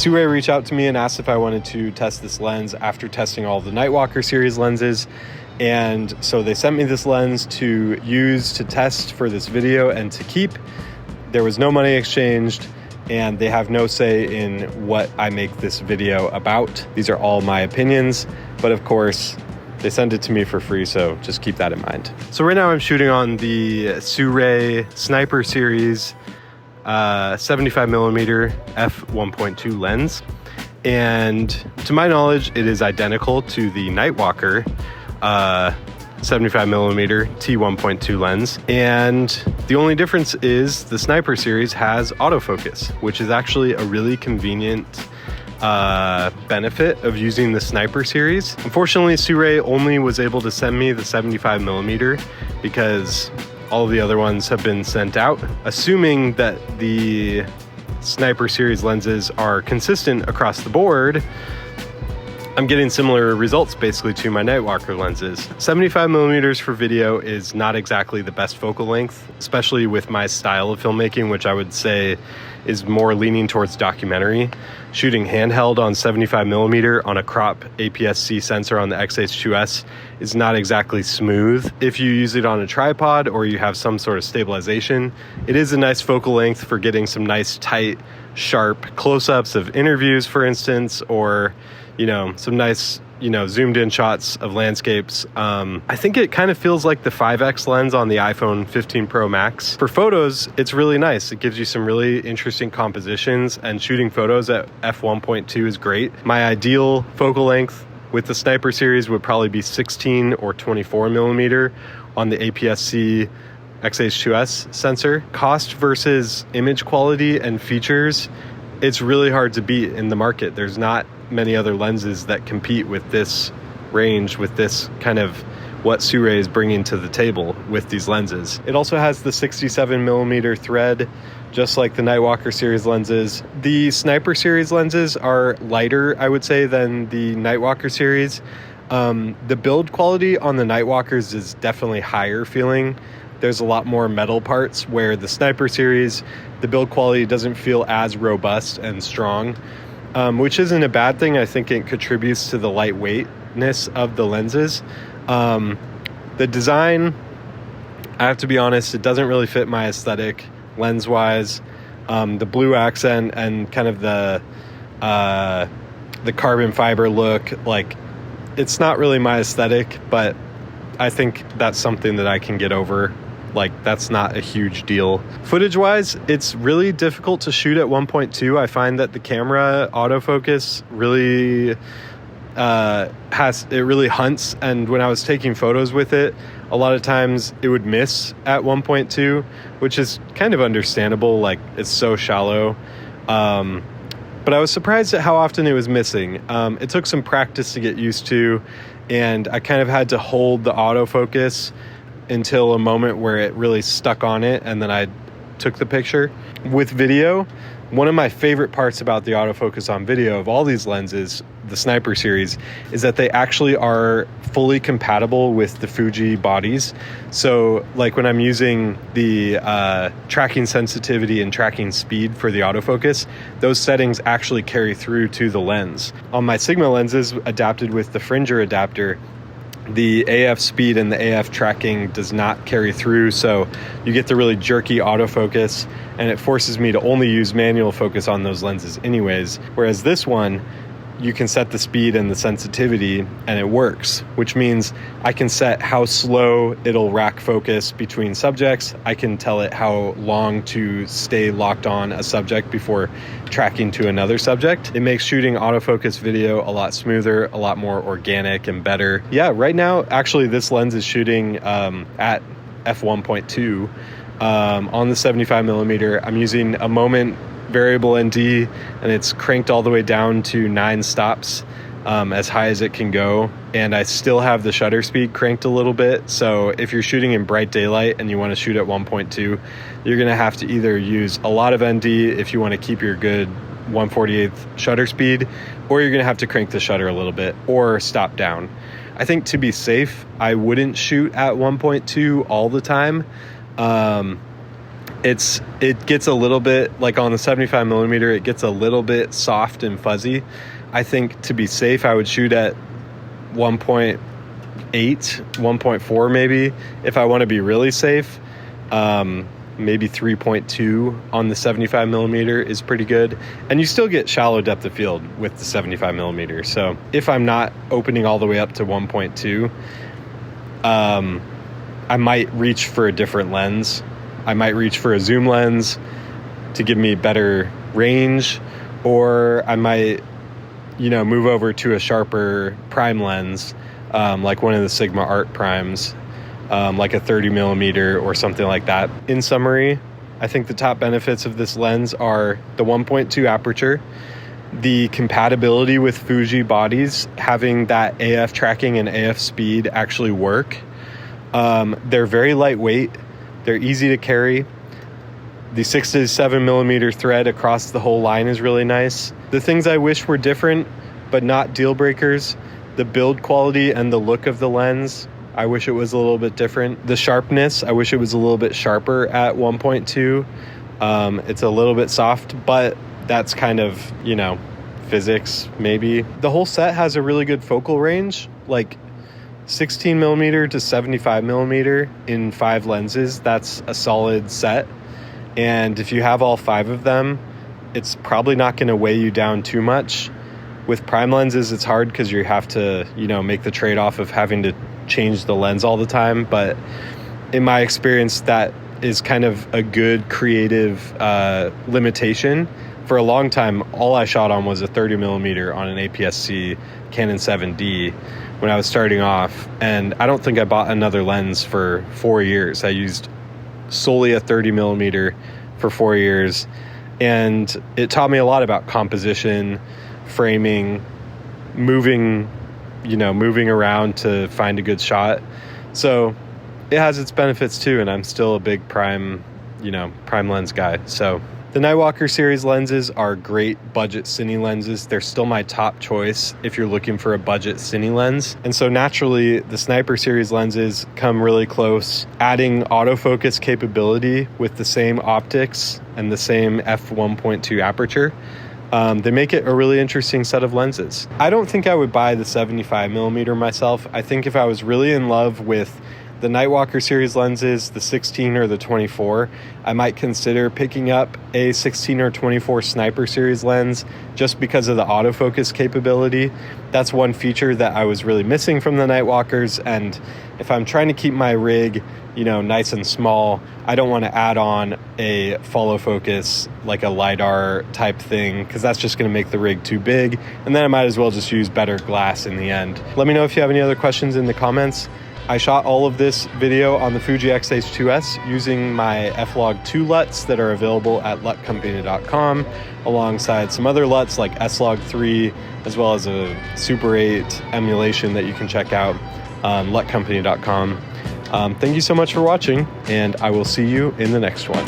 Sirui reached out to me and asked if I wanted to test this lens after testing all the Nightwalker series lenses. And so they sent me this lens to use to test for this video and to keep. There was no money exchanged, and they have no say in what I make this video about. These are all my opinions, but of course, they sent it to me for free, so just keep that in mind. So right now I'm shooting on the Sirui Sniper series 75mm F1.2 lens. And to my knowledge, it is identical to the Nightwalker 75mm T1.2 lens. And the only difference is the Sniper series has autofocus, which is actually a really convenient benefit of using the Sniper series. Unfortunately, Sirui only was able to send me the 75mm because all of the other ones have been sent out. Assuming that the Sniper series lenses are consistent across the board, I'm getting similar results basically to my Nightwalker lenses. 75mm for video is not exactly the best focal length, especially with my style of filmmaking, which I would say is more leaning towards documentary. Shooting handheld on 75mm on a crop APS-C sensor on the X-H2s is not exactly smooth. If you use it on a tripod or you have some sort of stabilization, it is a nice focal length for getting some nice tight, sharp close-ups of interviews, for instance, or some nice, zoomed in shots of landscapes. I think it kind of feels like the 5X lens on the iPhone 15 Pro Max. For photos, it's really nice. It gives you some really interesting compositions, and shooting photos at f1.2 is great. My ideal focal length with the Sniper series would probably be 16 or 24mm on the APS-C X-H2s sensor. Cost versus image quality and features, it's really hard to beat in the market. There's not many other lenses that compete with this range, with this kind of what Sirui is bringing to the table with these lenses. It also has the 67mm thread, just like the Nightwalker series lenses. The Sniper series lenses are lighter, I would say, than the Nightwalker series. The build quality on the Nightwalkers is definitely higher feeling. There's a lot more metal parts, where the Sniper series, the build quality doesn't feel as robust and strong, which isn't a bad thing. I think it contributes to the lightweightness of the lenses. The design, I have to be honest, it doesn't really fit my aesthetic lens-wise. The blue accent and kind of the carbon fiber look, like, it's not really my aesthetic, but I think that's something that I can get over. Like, that's not a huge deal. Footage-wise, it's really difficult to shoot at 1.2. I find that the camera autofocus really really hunts, and when I was taking photos with it, a lot of times it would miss at 1.2, which is kind of understandable. Like, it's so shallow. But I was surprised at how often it was missing. It took some practice to get used to, and I kind of had to hold the autofocus until a moment where it really stuck on it, and then I took the picture. With video, one of my favorite parts about the autofocus on video of all these lenses, the Sniper series, is that they actually are fully compatible with the Fuji bodies. So like when I'm using the tracking sensitivity and tracking speed for the autofocus, those settings actually carry through to the lens. On my Sigma lenses adapted with the Fringer adapter, the AF speed and the AF tracking does not carry through, so you get the really jerky autofocus, and it forces me to only use manual focus on those lenses anyways. Whereas this one, you can set the speed and the sensitivity and it works, which means I can set how slow it'll rack focus between subjects. I can tell it how long to stay locked on a subject before tracking to another subject. It makes shooting autofocus video a lot smoother, a lot more organic and better. Yeah, right now, actually, this lens is shooting at f1.2 on the 75mm. I'm using a moment variable ND, and it's cranked all the way down to 9 stops, as high as it can go, and I still have the shutter speed cranked a little bit. So if you're shooting in bright daylight and you want to shoot at 1.2, you're going to have to either use a lot of ND if you want to keep your good 1/48 shutter speed, or you're going to have to crank the shutter a little bit or stop down. I think to be safe, I wouldn't shoot at 1.2 all the time. it gets a little bit, like on the 75mm, it gets a little bit soft and fuzzy. I think to be safe, I would shoot at 1.8, 1.4 maybe, if I want to be really safe. Maybe 3.2 on the 75mm is pretty good. And you still get shallow depth of field with the 75mm. So if I'm not opening all the way up to 1.2, I might reach for a different lens. I might reach for a zoom lens to give me better range, or I might, move over to a sharper prime lens, like one of the Sigma Art primes, like a 30mm or something like that. In summary, I think the top benefits of this lens are the 1.2 aperture, the compatibility with Fuji bodies, having that AF tracking and AF speed actually work. They're very lightweight. They're easy to carry. The 6 to 7mm thread across the whole line is really nice. The things I wish were different, but not deal breakers: the build quality and the look of the lens. I wish it was a little bit different. The sharpness, I wish it was a little bit sharper at 1.2. It's a little bit soft, but that's kind of, physics maybe. The whole set has a really good focal range, like 16mm to 75mm in 5 lenses. That's a solid set. And if you have all 5 of them, it's probably not going to weigh you down too much. With prime lenses, it's hard because you have to, make the trade-off of having to change the lens all the time. But in my experience, that is kind of a good creative limitation. For a long time, all I shot on was a 30mm on an APS-C Canon 7D when I was starting off. And I don't think I bought another lens for 4 years. I used solely a 30mm for 4 years. And it taught me a lot about composition, framing, moving around to find a good shot. So it has its benefits too, and I'm still a big prime lens guy. So the Nightwalker series lenses are great budget cine lenses. They're still my top choice if you're looking for a budget cine lens. And so naturally, the Sniper series lenses come really close, adding autofocus capability with the same optics and the same f1.2 aperture. They make it a really interesting set of lenses. I don't think I would buy the 75mm myself. I think if I was really in love with the Nightwalker series lenses, the 16 or the 24, I might consider picking up a 16 or 24 Sniper series lens just because of the autofocus capability. That's one feature that I was really missing from the Nightwalkers, and if I'm trying to keep my rig, nice and small, I don't want to add on a follow focus, like a LiDAR type thing, because that's just going to make the rig too big, and then I might as well just use better glass in the end. Let me know if you have any other questions in the comments. I shot all of this video on the Fuji X-H2s using my F-Log2 LUTs that are available at LUTcompany.com, alongside some other LUTs like S-Log3, as well as a Super 8 emulation that you can check out on LUTcompany.com. Thank you so much for watching, and I will see you in the next one.